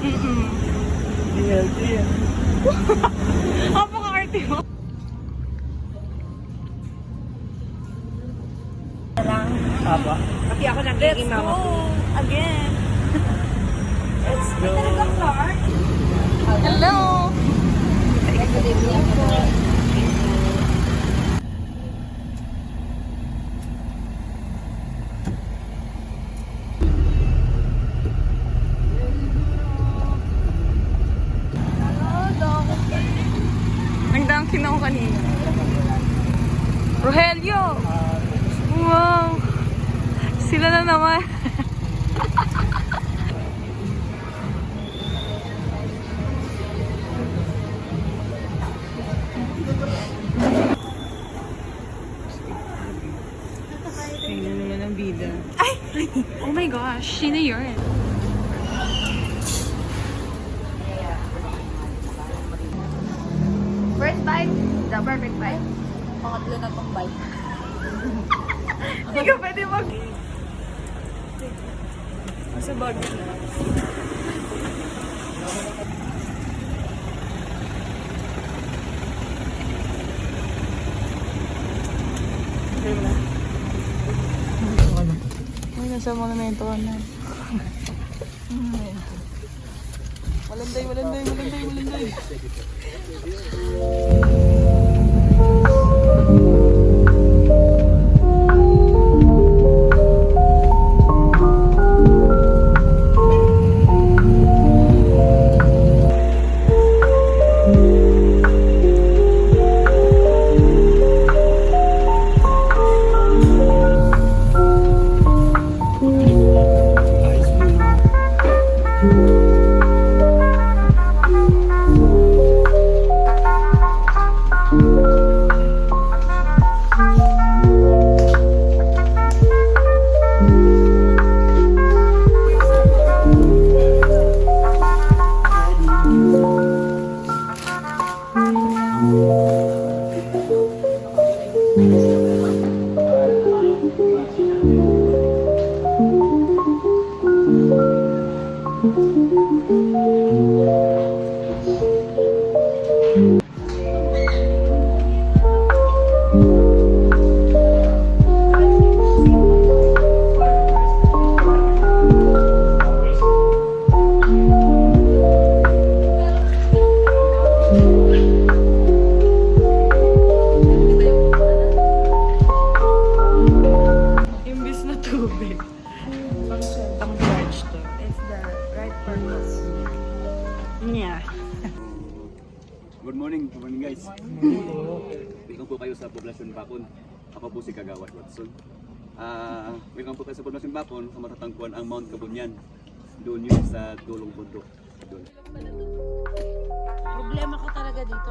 Healthy yan. Napaka-arte mo. Apa? Pati ako nagiging mama ko. Again. Let's go. Hello. Good evening po. Nagdangkin ako kanina. Rogelio! Wow! Sila na naman. Tingnan naman ang bida. Ay! Oh my gosh! Sino yun? First bite, the perfect bite. Pangatlo na tong bite. Hindi ka pwede mag... Sa bag na. Ay, nasa monumento ka na. Malanday, malanday, malanday, malanday. Imbis na tubig. Pang charge to. It's the right purpose. Yeah. Good morning guys. Welcome po kayo sa Poblacion Bacon. Ako po si Kagawad Watson. Welcome po kayo sa Poblacion Bacon sa matatagpuan ang Mount Kabunyan. Doon yun sa Dulong Bundok. Doon. Problema ko talaga dito.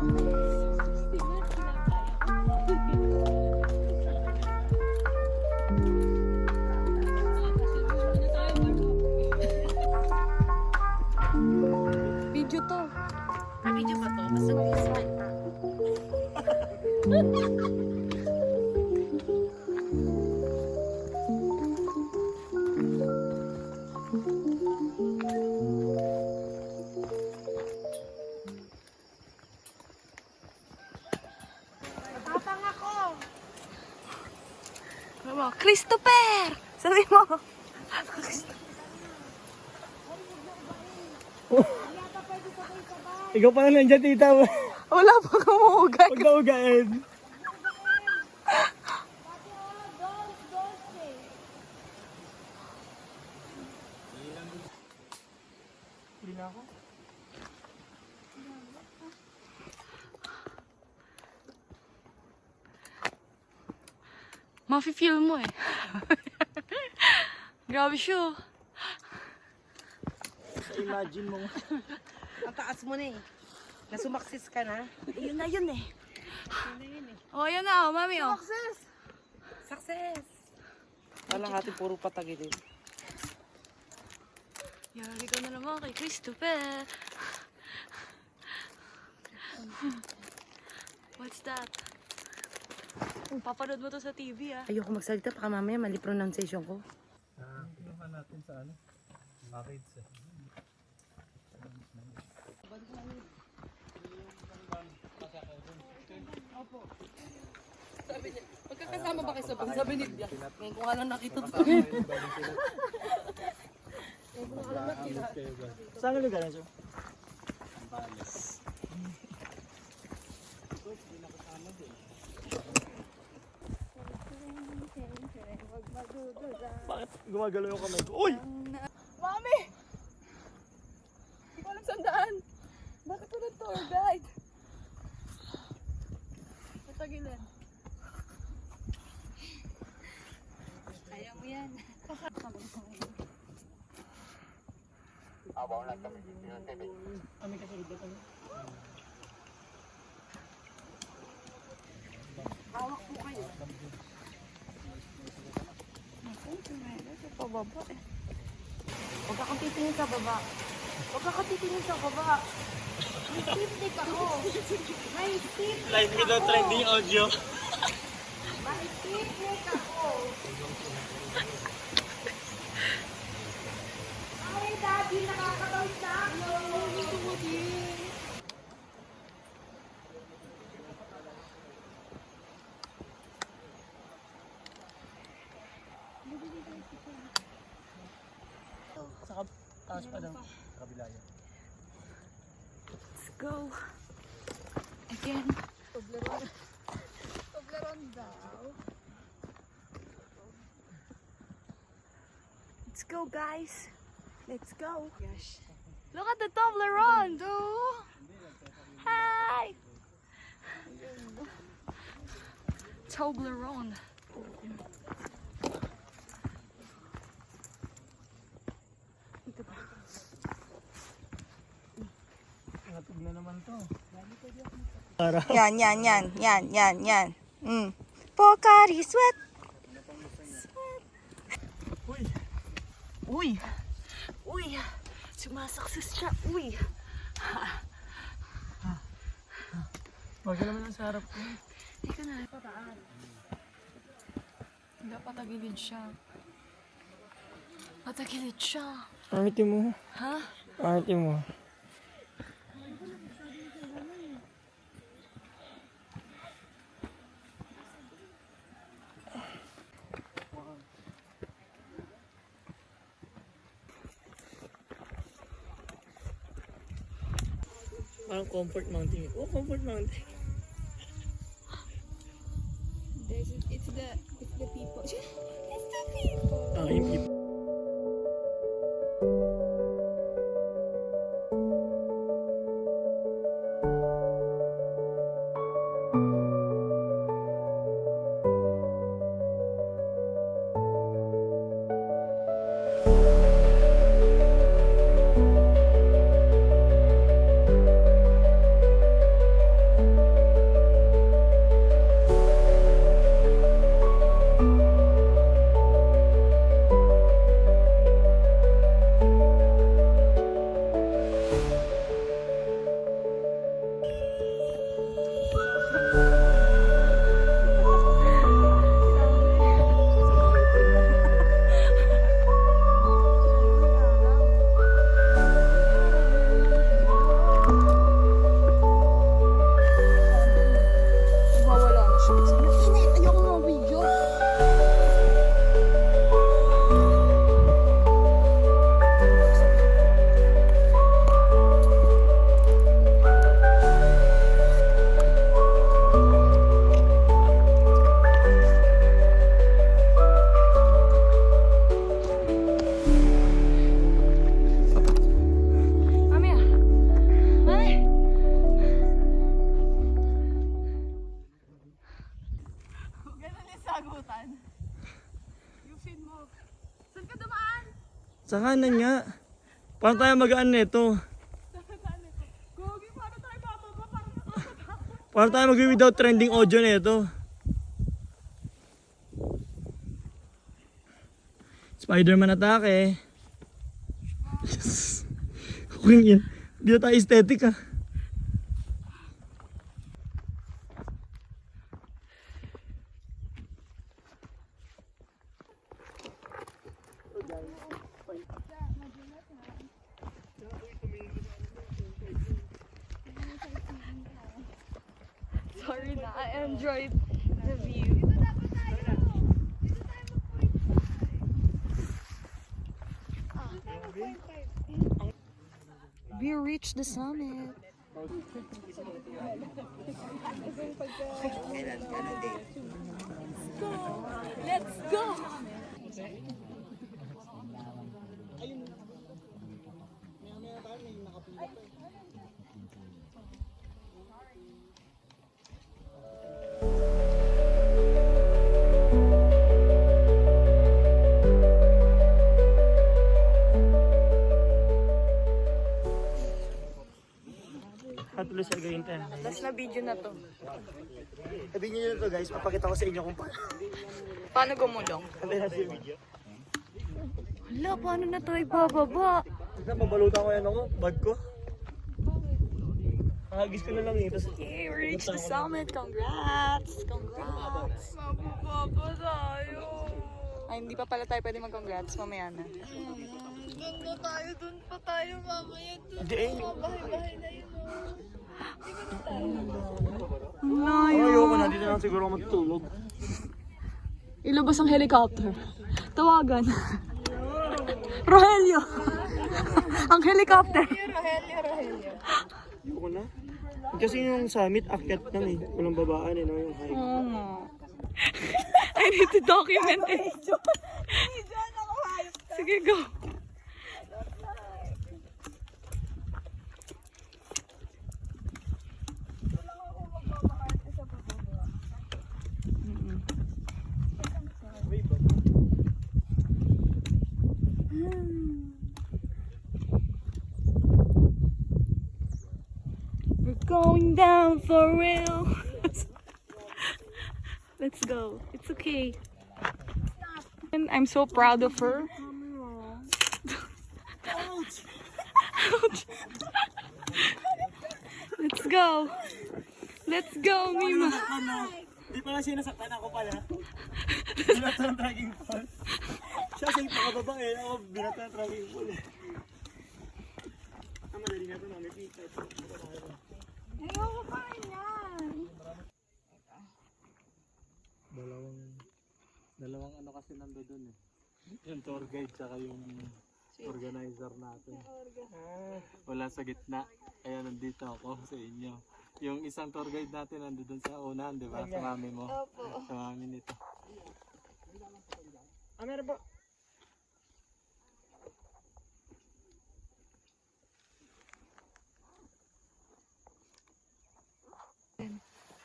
Video to. Video ba to? Basta mag-isman ka. Tatang ako! Ano mo? Christopher! Sabi mo. Ikaw pa na nandiyan, tita. Wala pa kumuugay. Huwag na ugain. Mafe-feel mo eh. Grabe siya. Imagine mo. Ang taas mo na eh. Nasumaksis ka na. Yun na yun eh. Oh, yun na. Oh, mami oh. Success! Success! Walang ating puro patagi din. Yari ka na naman kay Christopher. What's that? Papanood mo to sa TV ah. Ayoko magsalita, baka mamaya mali pronunciation ko. Kinuha natin sa ano? Marriage. Magkakasama ba kayo sa bus? Sabi ni Bia. Ngayon ko nga lang nakita to. Saan lugar na siya? Bakit gumagalaw yung kamay ko? Uy! Mami! Hindi ko alam saan daan. Bakit ko ng tour guide? Matagilin. Kaya mo yan. Kami kasunod na kami. Hawak po kayo. Pababa eh. Huwag ka kang titingin sa baba. Huwag ka kang titingin sa baba. May stick ako. May stick Live without trending audio. May stick ako. Ay, daddy, nakakataw sa ako. Sa taas pa daw. Kabila yan. Let's go. Again. Toblerone daw. Let's go, guys. Let's go. Gosh. Look at the Toblerone, dude. Hi. Toblerone. Ito ba? Natug na naman to. Yan. Pocari sweat. Uy. Sumasakses siya. Uy. Wag ka naman sa harap ko. Hindi ka na. Pataan. Dapat patagilid siya. Patagilid siya. Arte mo. Ha? Arte mo. Parang comfort mountain. Oh, comfort mountain. It's the people. It's the people. Ah, yung people. Sa kanan nga. Paano tayo magaan nito? Paano tayo mag-without trending audio nito? Spider-Man atake. Yes. Okay yan. Hindi na tayo aesthetic ah. Sorry na, I enjoyed the view. We reached the summit. Let's go! Hatuloy sa gawin tayo. Last na video na to. Sabihin nyo na to guys, papakita ko sa inyo kung paano. Paano gumulong? Kantay natin yung video. Hala, paano na to ibababa? Tignan, babalutan ko yan ako, bag ko. Hagis ko na lang eh. Tapos, Okay, we reached the summit. Congrats! Congrats! Mabababa tayo. Ay, hindi pa pala tayo pwede mag-congrats. Mamaya na. Doon na tayo. Doon pa tayo mamaya. hindi eh. Bahay-bahay na yun. Ayoko na, dito na lang siguro ako matutulog. Ilabas ang helicopter. Tawagan. Rogelio! Ang helicopter! Ayoko na. Kasi yung summit, akyat lang eh. Walang babaan eh, no? Yung hike. I need to document it. Sige, go. We're going down for real. Let's go. It's okay. And I'm so proud of her. Ouch. Let's go. Let's go, Mima. Hindi pala sinasaktan ako pala. Binata ng dragging pole. Siya sa pakababa eh. Ako binata ng dragging pole eh. Madali na ito na. May pita. Ayoko pa rin yan. Dalawang ano kasi nandoon eh. Yung tour guide tsaka yung organizer natin. Wala sa gitna. Kaya nandito ako sa inyo. Yung isang tour guide natin nandoon sa unahan, di ba? Sa mami mo. Sa mami nito. Meron ba?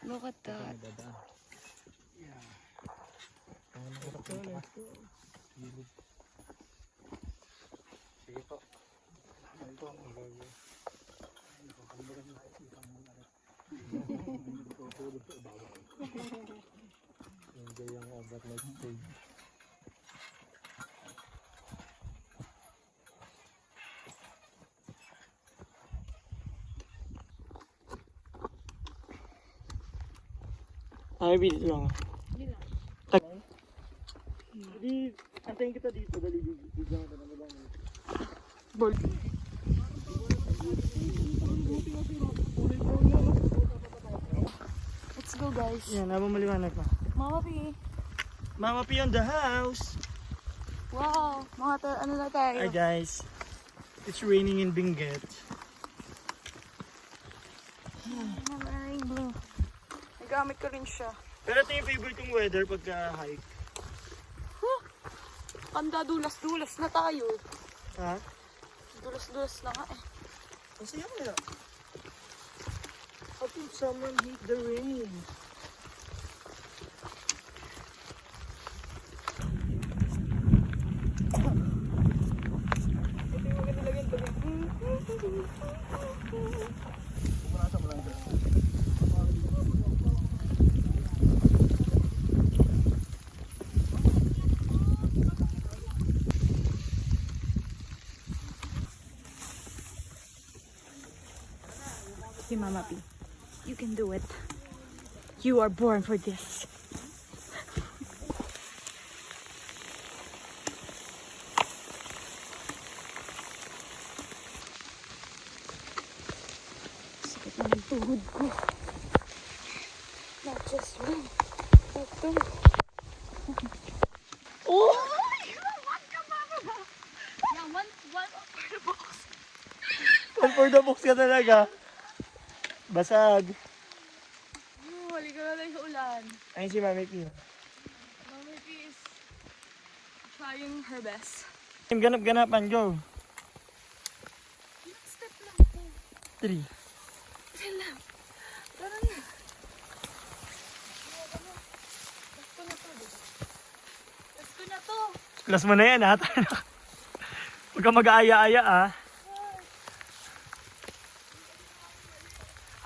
Look at that. Sige po. Enjoy yung overnight stay. Ay, dito lang. Hindi, antayin kita dito. Dali, bigyan ka na lang. Ball. Let's go, guys. Yan, habang maliwanag pa. Mama P. Mama P on the house! Wow. Ano na tayo? Hi guys. It's raining in Benguet. Maraming blue. Nagamit ko rin siya. Pero ito yung favorite kong weather pagka hike. Kanda, dulas-dulas na tayo. Ha? Dulas-dulas na nga eh. Ang saya kaya. How can someone hate the rain? Si Mama P. You can do it. You are born for this. Sakit na ng tuhod ko. Just one. Ito. Oh! What ka ba? Yeah, one for the box. One for the box ka talaga. Basag. Huli ka na tayo sa ulan. Ayun si Mami P. Mami P is trying her best. Ganap-ganapan, go. Step lang po. 3. Isa lang. Parang na. Gusto na to, diba? Gusto na to. Last mo na yan, ha? Huwag ka mag-aaya-aya, ha?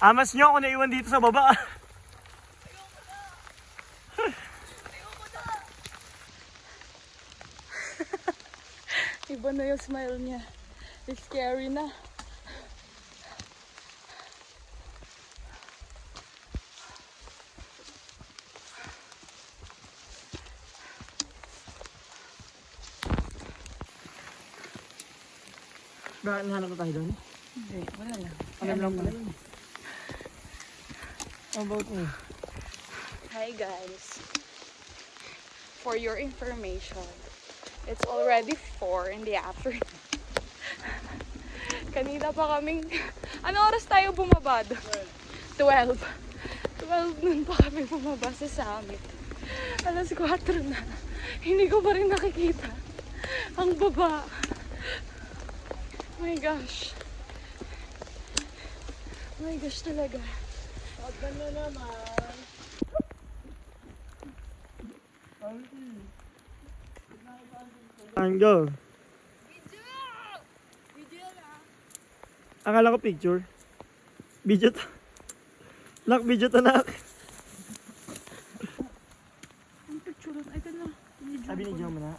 Amas nyo ako naiwan dito sa baba. Iba na yung smile niya. It's scary na. Bakit nahanap na tayo doon? Hindi, wala lang. Alam lang pala yun. How about me? Hi guys. For your information, it's already 4 in the afternoon. Kanina pa kaming... Ano oras tayo bumaba doon? 12. 12 nun pa kami bumaba sa summit. Alas 4 na. Hindi ko pa rin nakikita ang baba. Oh my gosh. Oh my gosh talaga. Pagkan na naman. And go. Video lang. Akala ko picture. Video to. Nak, video to, nak. Ang picture ay ito na. Sabi ni Jom na.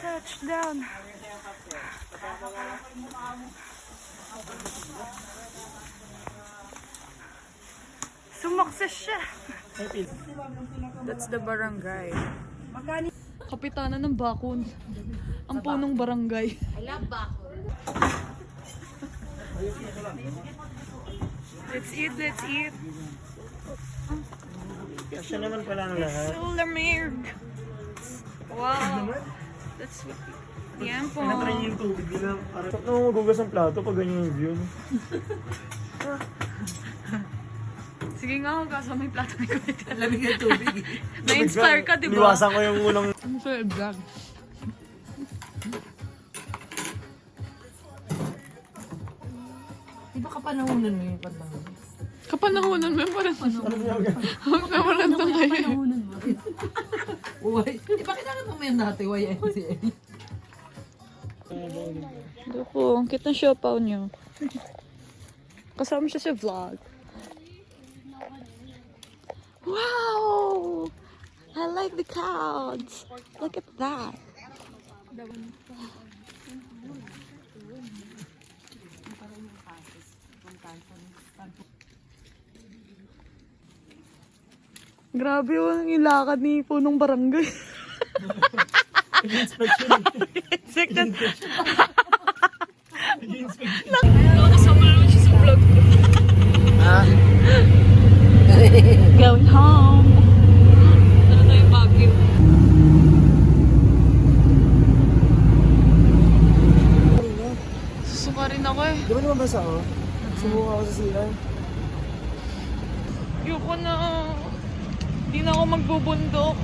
Touchdown. Sumakses siya. That's the barangay. Kapitanan ng Bakun. Ang punong barangay. I love Bakun. Let's eat, let's eat. Kasya naman pala ang lahat. Sulamig. Wow. That's what... Yan po. Pinatry niyo yung tubig nila. Parang magugas ang plato pag ganyan yung view. Sige nga, kasama may plato ni Kuya. Lamig ng tubig. Na-inspire ka, di ba? Iwasan ko yung unang... Ano sa vlog? Di ba kapanahonan mo yung panahon? Kapanahonan mo yung parang parang tangay. Kapanahonan mo. Uy, di ba kailangan mo may natin YNCA? Doko, ang cute ng siopaw niyo. Kasama siya sa vlog. Wow! I like the clouds. Look at that. Grabe yung ilakad ni punong barangay. Inspection. Nakasama naman siya sa vlog. Going home. Ano tayo Baguio? Susuka rin ako eh. Di ba naman basa ako? Sumuka ako sa CR. Ayoko na. Hindi na ako magbubundok.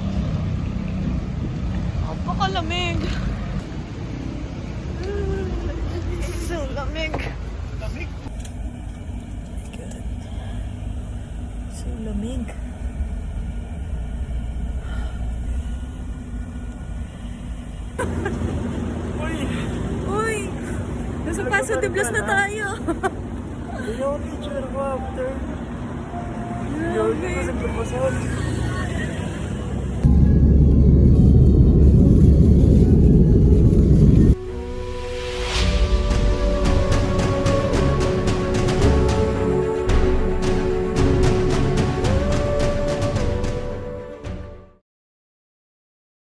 Napakalamig. So lamig. So lamig. Uy! Nasa Paso de Blas na tayo. Yung picture ko after. Yung kasi proposal.